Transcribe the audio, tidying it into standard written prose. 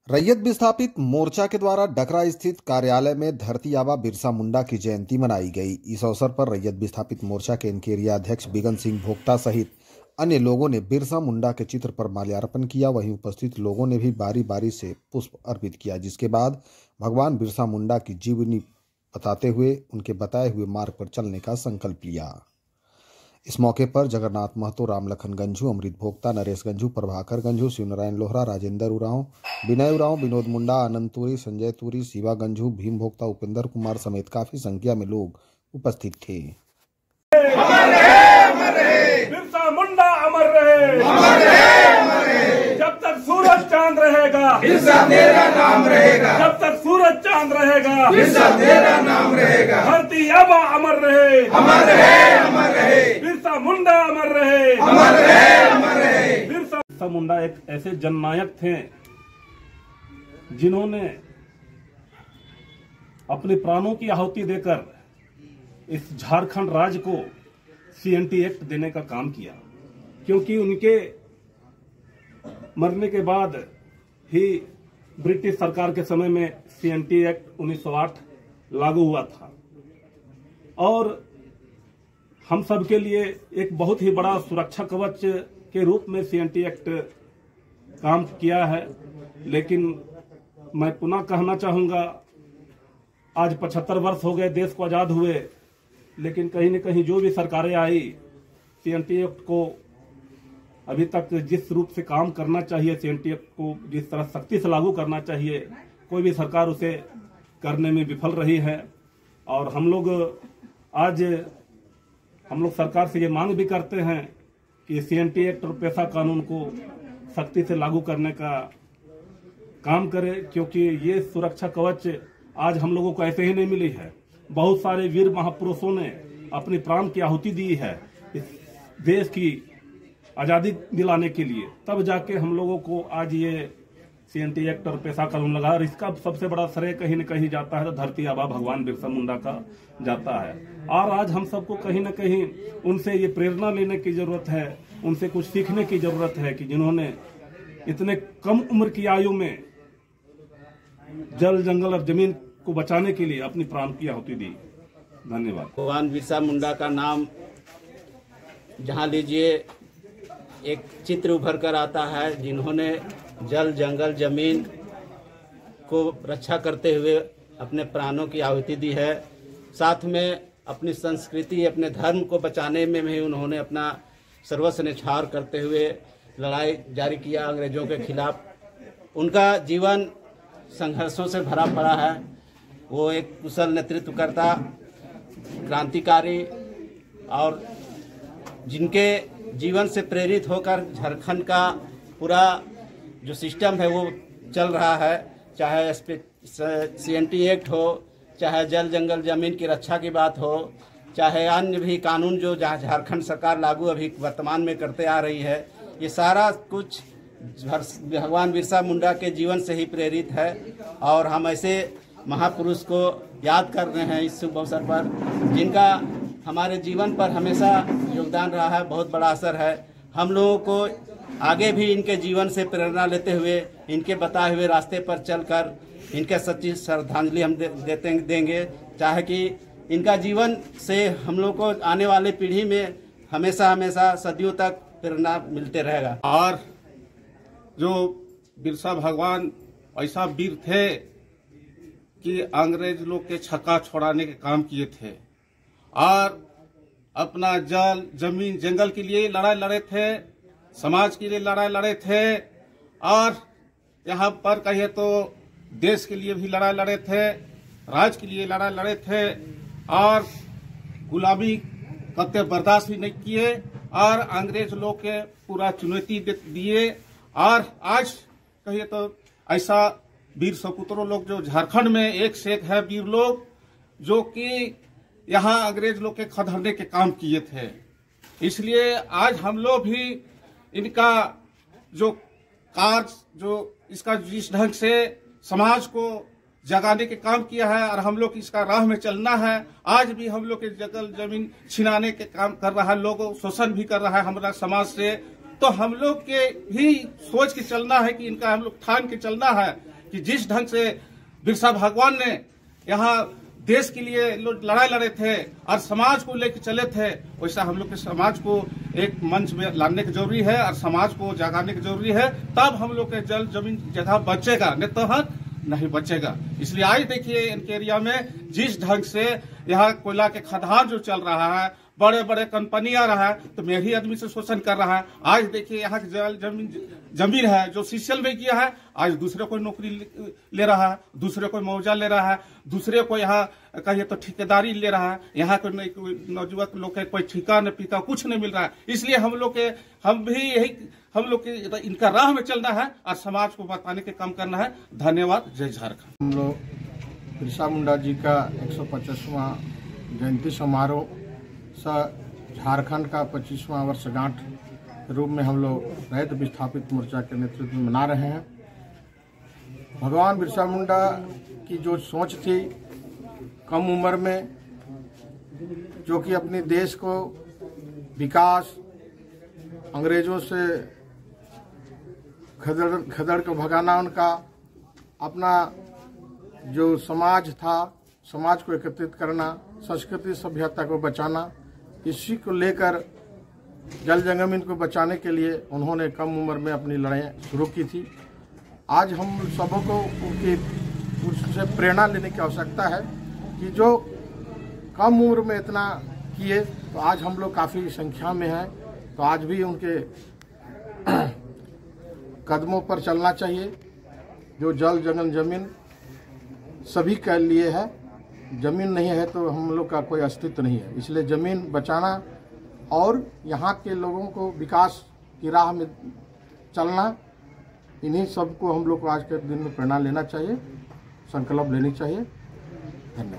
रैयत विस्थापित मोर्चा के द्वारा डकरा स्थित कार्यालय में धरती आबा बिरसा मुंडा की जयंती मनाई गई। इस अवसर पर रैयत विस्थापित मोर्चा के इनकेरिया अध्यक्ष बिगन सिंह भोक्ता सहित अन्य लोगों ने बिरसा मुंडा के चित्र पर माल्यार्पण किया। वहीं उपस्थित लोगों ने भी बारी बारी से पुष्प अर्पित किया, जिसके बाद भगवान बिरसा मुंडा की जीवनी बताते हुए उनके बताए हुए मार्ग पर चलने का संकल्प लिया। इस मौके पर जगन्नाथ महतो, रामलखन गंझू, अमृत भोक्ता, नरेश गंझू, प्रभाकर गंझू, शिवनारायण लोहरा, राजेंद्र उरांव, विनय उरांव, विनोद मुंडा, आनंद तुरी, संजय तुरी, शिवा गंझू, भीम भोक्ता, उपेंद्र कुमार समेत काफी संख्या में लोग उपस्थित थे। बिरसा मुंडा अमर रहे, जब तक सूरज चांद रहेगा बिरसा तेरा नाम रहेगा, जब तक सूरज चांद रहेगा बिरसा तेरा नाम रहेगा। धरती आबा अमर रहे, अमर रहे, अमर रहे, बिरसा मुंडा अमर रहे, अमर रहे, अमर रहे। बिरसा मुंडा एक ऐसे जननायक थे जिन्होंने अपने प्राणों की आहुति देकर इस झारखंड राज्य को सीएनटी एक्ट देने का काम किया, क्योंकि उनके मरने के बाद ही ब्रिटिश सरकार के समय में सीएनटी एक्ट 1908 लागू हुआ था और हम सब के लिए एक बहुत ही बड़ा सुरक्षा कवच के रूप में सीएनटी एक्ट काम किया है। लेकिन मैं पुनः कहना चाहूंगा, आज 75 वर्ष हो गए देश को आजाद हुए, लेकिन कहीं न कहीं जो भी सरकारें आई, सीएनटी एक्ट को अभी तक जिस रूप से काम करना चाहिए, सीएनटी एक्ट को जिस तरह सख्ती से लागू करना चाहिए, कोई भी सरकार उसे करने में विफल रही है। और हम लोग सरकार से ये मांग भी करते हैं कि सीएनटी एक्ट और पेशा कानून को सख्ती से लागू करने का काम करे, क्योंकि ये सुरक्षा कवच आज हम लोगों को ऐसे ही नहीं मिली है। बहुत सारे वीर महापुरुषों ने अपनी प्राण की आहुति दी है इस देश की आजादी दिलाने के लिए, तब जाके हम लोगों को आज ये सीएनटी एक्ट और पेशा कानून लगा। और इसका सबसे बड़ा श्रेय कहीं न कहीं जाता है तो धरती आबा भगवान बिरसा मुंडा का जाता है। और आज हम सबको कहीं न कहीं उनसे ये प्रेरणा लेने की जरूरत है, उनसे कुछ सीखने की जरूरत है कि जिन्होंने इतने कम उम्र की आयु में जल, जंगल और जमीन को बचाने के लिए अपनी प्राण की आहुति दी। धन्यवाद। भगवान बिरसा मुंडा का नाम जहां लीजिए एक चित्र उभर कर आता है, जिन्होंने जल, जंगल, जमीन को रक्षा करते हुए अपने प्राणों की आहुति दी है। साथ में अपनी संस्कृति, अपने धर्म को बचाने में भी उन्होंने अपना सर्वस्व न्यौछावर करते हुए लड़ाई जारी किया अंग्रेजों के खिलाफ। उनका जीवन संघर्षों से भरा पड़ा है। वो एक कुशल नेतृत्वकर्ता, क्रांतिकारी और जिनके जीवन से प्रेरित होकर झारखंड का पूरा जो सिस्टम है वो चल रहा है, चाहे सीएनटी एक्ट हो, चाहे जल, जंगल, जमीन की रक्षा की बात हो, चाहे अन्य भी कानून जो झारखंड सरकार लागू अभी वर्तमान में करते आ रही है, ये सारा कुछ भगवान बिरसा मुंडा के जीवन से ही प्रेरित है। और हम ऐसे महापुरुष को याद कर रहे हैं इस शुभ अवसर पर, जिनका हमारे जीवन पर हमेशा योगदान रहा है, बहुत बड़ा असर है। हम लोगों को आगे भी इनके जीवन से प्रेरणा लेते हुए, इनके बताए हुए रास्ते पर चलकर इनके सच्ची श्रद्धांजलि हम देंगे, चाहे कि इनका जीवन से हम लोग को आने वाले पीढ़ी में हमेशा हमेशा सदियों तक प्रेरणा मिलते रहेगा। और जो बिरसा भगवान ऐसा वीर थे कि अंग्रेज लोग के छक्का छोड़ाने के काम किए थे और अपना जल, जमीन, जंगल के लिए लड़ाई लड़े थे, समाज के लिए लड़ाई लड़े थे और यहाँ पर कहिए तो देश के लिए भी लड़ाई लड़े थे, राज्य के लिए लड़ाई लड़े थे और गुलामी कत्ते बर्दाश्त भी नहीं किए और अंग्रेज लोग के पूरा चुनौती दिए। और आज कहिए तो ऐसा वीर सपूतों लोग जो झारखंड में एक से एक है वीर लोग, जो कि यहाँ अंग्रेज लोग के खदेड़ने के काम किए थे। इसलिए आज हम लोग भी इनका जो कार्य, जो इसका जिस ढंग से समाज को जगाने के काम किया है और हम लोग इसका राह में चलना है। आज भी हम लोग के जंगल जमीन छिनाने के काम कर रहा है, लोगों शोषण भी कर रहा है हमारा समाज से, तो हम लोग के भी सोच के चलना है कि इनका हम लोग ठान के चलना है कि जिस ढंग से बिरसा भगवान ने यहाँ देश के लिए लड़ाई लड़े थे और समाज को लेकर चले थे, वैसा हम लोग के समाज को एक मंच में लाने की जरूरी है और समाज को जगाने की जरूरी है। तब हम लोग के जल जमीन जगह बचेगा, नहीं तो नहीं बचेगा। इसलिए आज देखिए इनके एरिया में जिस ढंग से यहाँ कोयला के खदान जो चल रहा है, बड़े बड़े कंपनी आ रहा है, तो मेरी आदमी से शोषण कर रहा है। आज देखिए यहाँ की जमीन है जो सीसल में किया है, आज दूसरे को नौकरी ले रहा है, दूसरे को मुआवजा ले रहा है, दूसरे को यहाँ कहिए तो ठेकेदारी ले रहा है। यहाँ के नौजवान लोग के कोई ठिका न पीका कुछ नहीं मिल रहा है। इसलिए हम लोग के इनका राह में चलना है और समाज को बताने के काम करना है। धन्यवाद। जय झारखंड। हम लोग बिरसा मुंडा जी का 150वां जयंती समारोह झारखंड का 25वां वर्षगांठ रूप में हम लोग रैयत विस्थापित मोर्चा के नेतृत्व में मना रहे हैं। भगवान बिरसा मुंडा की जो सोच थी कम उम्र में, जो कि अपने देश को विकास, अंग्रेजों से खदड़ को भगाना, उनका अपना जो समाज था, समाज को एकत्रित करना, संस्कृति सभ्यता को बचाना, इसी को लेकर जल जमीन को बचाने के लिए उन्होंने कम उम्र में अपनी लड़ाई शुरू की थी। आज हम सबों को उनसे प्रेरणा लेने की आवश्यकता है कि जो कम उम्र में इतना किए, तो आज हम लोग काफ़ी संख्या में हैं, तो आज भी उनके कदमों पर चलना चाहिए। जो जल जमीन सभी के लिए है, जमीन नहीं है तो हम लोग का कोई अस्तित्व नहीं है। इसलिए जमीन बचाना और यहाँ के लोगों को विकास की राह में चलना, इन्हीं सबको हम लोग को आज के दिन में प्रेरणा लेना चाहिए, संकल्प लेनी चाहिए। धन्यवाद।